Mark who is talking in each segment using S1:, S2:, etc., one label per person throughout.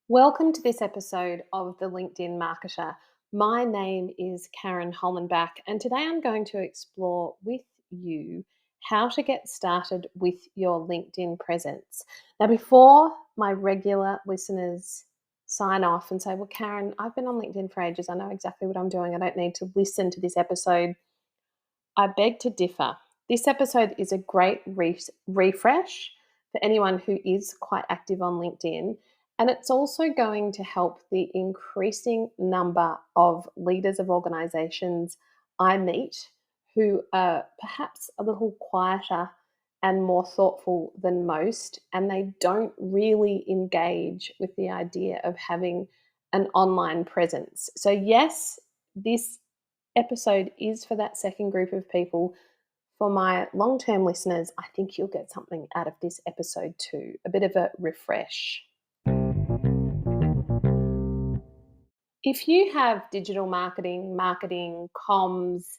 S1: Welcome to this episode of The LinkedIn Marketer. My name is Karen Hollenbach, and today I'm going to explore with you how to get started with your LinkedIn presence. Now, before my regular listeners sign off and say, Well, Karen, I've been on LinkedIn for ages. I know exactly what I'm doing. I don't need to listen to this episode. I beg to differ. This episode is a great refresh for anyone who is quite active on LinkedIn. And it's also going to help the increasing number of leaders of organizations I meet who are perhaps a little quieter and more thoughtful than most. And they don't really engage with the idea of having an online presence. So, yes, this episode is for that second group of people. For my long term listeners, I think you'll get something out of this episode too, a bit of a refresh. If you have digital marketing, comms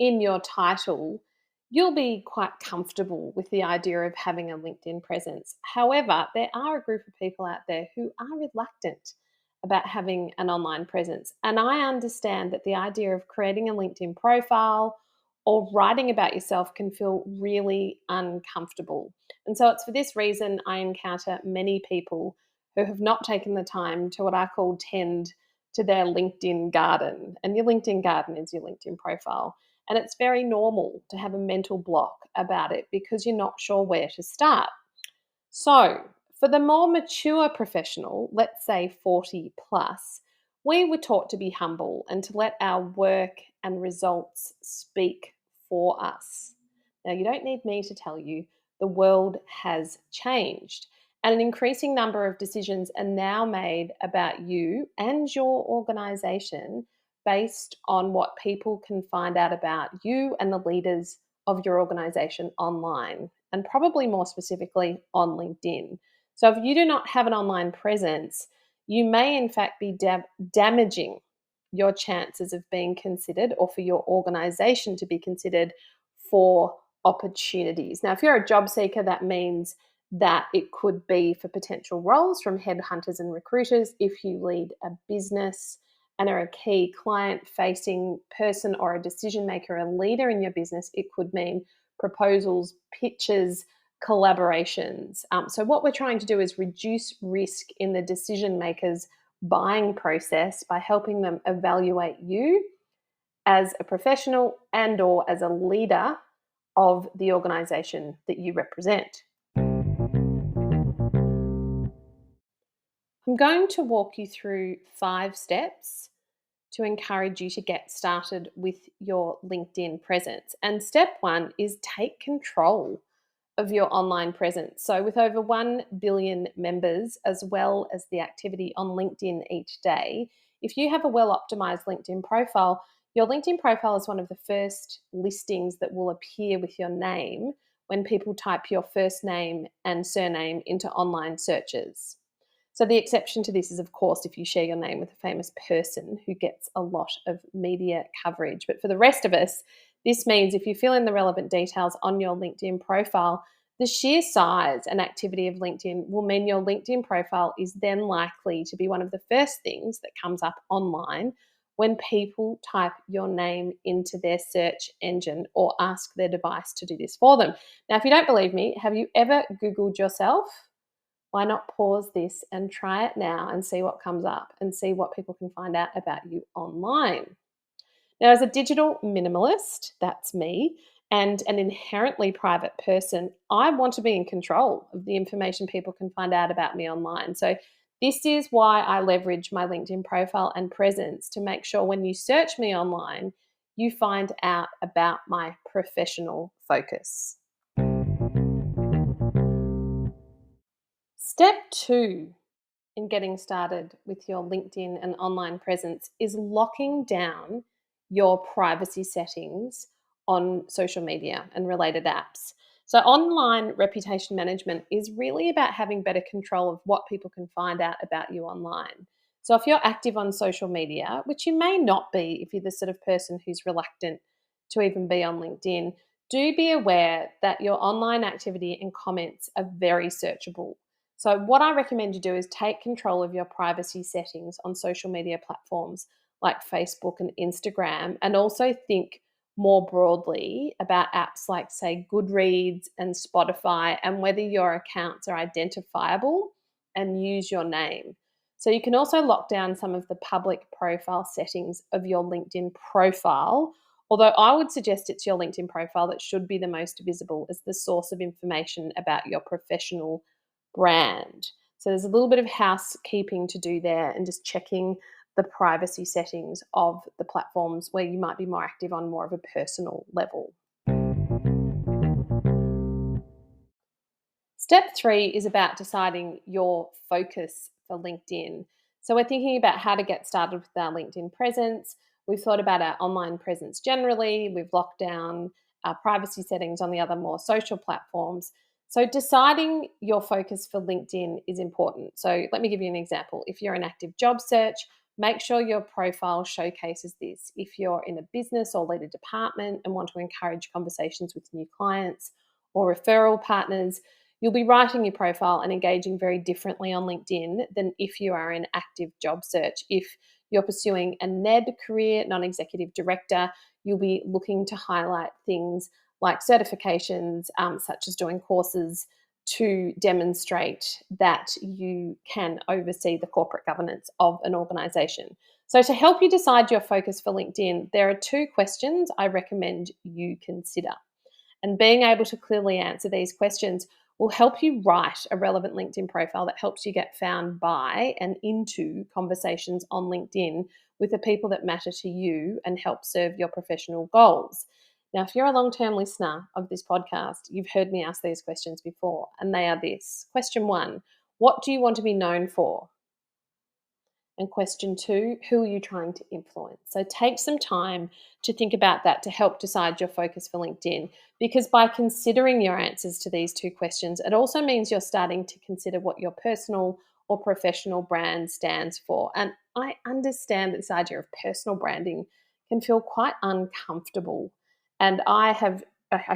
S1: in your title, you'll be quite comfortable with the idea of having a LinkedIn presence. However, there are a group of people out there who are reluctant about having an online presence. And I understand that the idea of creating a LinkedIn profile or writing about yourself can feel really uncomfortable. And so it's for this reason I encounter many people who have not taken the time to what I call tend to their LinkedIn garden. And your LinkedIn garden is your LinkedIn profile. And it's very normal to have a mental block about it because you're not sure where to start. So, for the more mature professional, let's say 40 plus, we were taught to be humble and to let our work and results speak for us. Now, you don't need me to tell you the world has changed, and an increasing number of decisions are now made about you and your organization based on what people can find out about you and the leaders of your organization online, and probably more specifically on LinkedIn. So, if you do not have an online presence, you may in fact be damaging your chances of being considered or for your organization to be considered for opportunities. Now, if you're a job seeker, that means that it could be for potential roles from headhunters and recruiters. If you lead a business and are a key client facing person or a decision maker, a leader in your business, it could mean proposals, pitches, collaborations. So, what we're trying to do is reduce risk in the decision makers' buying process by helping them evaluate you as a professional and or as a leader of the organization that you represent. I'm going to walk you through 5 steps to encourage you to get started with your LinkedIn presence. And step 1 is take control of your online presence. So, with over 1 billion members, as well as the activity on LinkedIn each day, if you have a well optimized LinkedIn profile, your LinkedIn profile is one of the first listings that will appear with your name when people type your first name and surname into online searches. So the exception to this is, of course, if you share your name with a famous person who gets a lot of media coverage. But for the rest of us, this means if you fill in the relevant details on your LinkedIn profile, the sheer size and activity of LinkedIn will mean your LinkedIn profile is then likely to be one of the first things that comes up online when people type your name into their search engine or ask their device to do this for them. Now, if you don't believe me, have you ever Googled yourself? Why not pause this and try it now and see what comes up and see what people can find out about you online? Now, as a digital minimalist, that's me, and an inherently private person, I want to be in control of the information people can find out about me online. So, this is why I leverage my LinkedIn profile and presence to make sure when you search me online, you find out about my professional focus. Step 2 in getting started with your LinkedIn and online presence is locking down your privacy settings on social media and related apps. So, online reputation management is really about having better control of what people can find out about you online. So, if you're active on social media, which you may not be if you're the sort of person who's reluctant to even be on LinkedIn, do be aware that your online activity and comments are very searchable. So, what I recommend you do is take control of your privacy settings on social media platforms like Facebook and Instagram, and also think more broadly about apps like, say, Goodreads and Spotify, and whether your accounts are identifiable and use your name. So, you can also lock down some of the public profile settings of your LinkedIn profile. Although I would suggest it's your LinkedIn profile that should be the most visible as the source of information about your professional brand. So there's a little bit of housekeeping to do there and just checking the privacy settings of the platforms where you might be more active on more of a personal level. Step three is about deciding your focus for LinkedIn. So, we're thinking about how to get started with our LinkedIn presence. We've thought about our online presence generally. We've locked down our privacy settings on the other more social platforms. So, deciding your focus for LinkedIn is important. So, let me give you an example. If you're an active job search, make sure your profile showcases this. If you're in a business or lead a department and want to encourage conversations with new clients or referral partners, you'll be writing your profile and engaging very differently on LinkedIn than if you are in active job search. If you're pursuing a NED career, non executive director, you'll be looking to highlight things like certifications, such as doing courses to demonstrate that you can oversee the corporate governance of an organization. So, to help you decide your focus for LinkedIn, there are two questions I recommend you consider. And being able to clearly answer these questions will help you write a relevant LinkedIn profile that helps you get found by and into conversations on LinkedIn with the people that matter to you and help serve your professional goals. Now, if you're a long term listener of this podcast, you've heard me ask these questions before, and they are this. Question one: what do you want to be known for? And question two, who are you trying to influence? So take some time to think about that to help decide your focus for LinkedIn. Because by considering your answers to these two questions, it also means you're starting to consider what your personal or professional brand stands for. And I understand that this idea of personal branding can feel quite uncomfortable. And I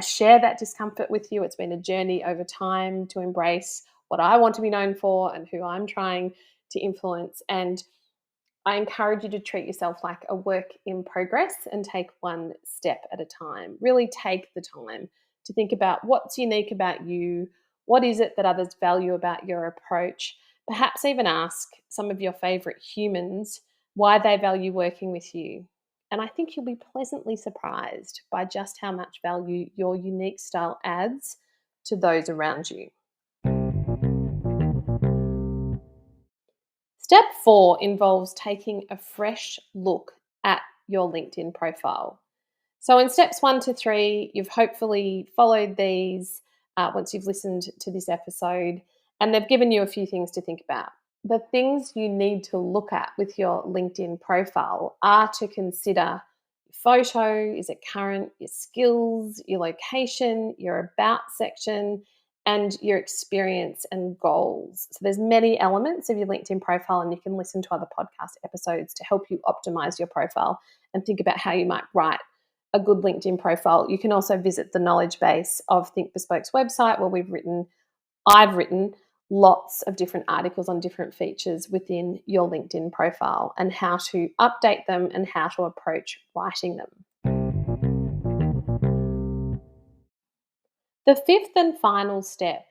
S1: share that discomfort with you. It's been a journey over time to embrace what I want to be known for and who I'm trying to influence. And I encourage you to treat yourself like a work in progress and take one step at a time. Really take the time to think about what's unique about you, what is it that others value about your approach. Perhaps even ask some of your favorite humans why they value working with you. And I think you'll be pleasantly surprised by just how much value your unique style adds to those around you. Step four involves taking a fresh look at your LinkedIn profile. So, in steps one to three, you've hopefully followed these once you've listened to this episode, and they've given you a few things to think about. The things you need to look at with your LinkedIn profile are to consider your photo, is it current, your skills, your location, your about section, and your experience and goals. So there's many elements of your LinkedIn profile, and you can listen to other podcast episodes to help you optimize your profile and think about how you might write a good LinkedIn profile. You can also visit the knowledge base of Think Bespoke's website, where I've written lots of different articles on different features within your LinkedIn profile and how to update them and how to approach writing them. The fifth and final step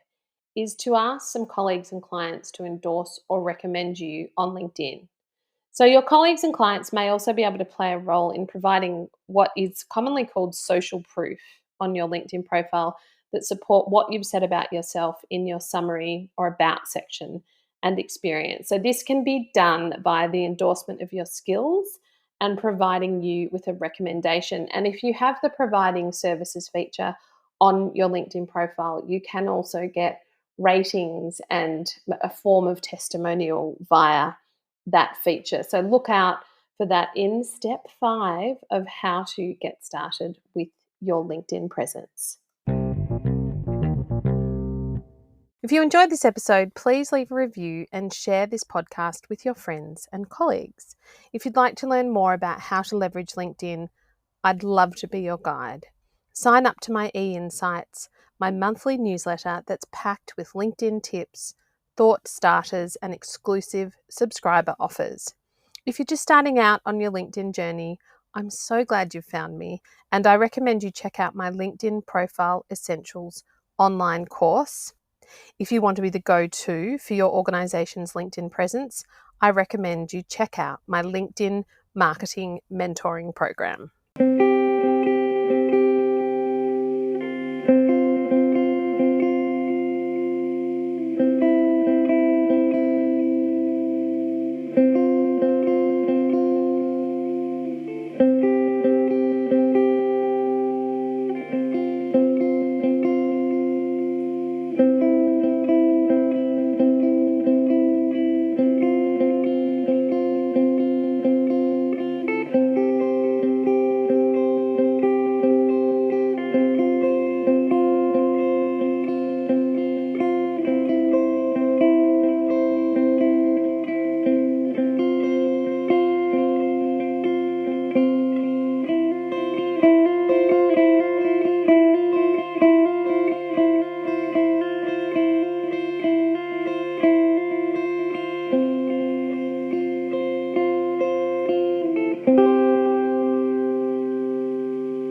S1: is to ask some colleagues and clients to endorse or recommend you on LinkedIn. So, your colleagues and clients may also be able to play a role in providing what is commonly called social proof on your LinkedIn profile that support what you've said about yourself in your summary or about section and experience. So, this can be done by the endorsement of your skills and providing you with a recommendation. And if you have the providing services feature on your LinkedIn profile, you can also get ratings and a form of testimonial via that feature. So look out for that in step 5 of how to get started with your LinkedIn presence. If you enjoyed this episode, please leave a review and share this podcast with your friends and colleagues. If you'd like to learn more about how to leverage LinkedIn, I'd love to be your guide. Sign up to my e-insights, my monthly newsletter that's packed with LinkedIn tips, thought starters, and exclusive subscriber offers. If you're just starting out on your LinkedIn journey, I'm so glad you've found me, and I recommend you check out my LinkedIn Profile Essentials online course. If you want to be the go-to for your organization's LinkedIn presence, I recommend you check out my LinkedIn Marketing Mentoring Program.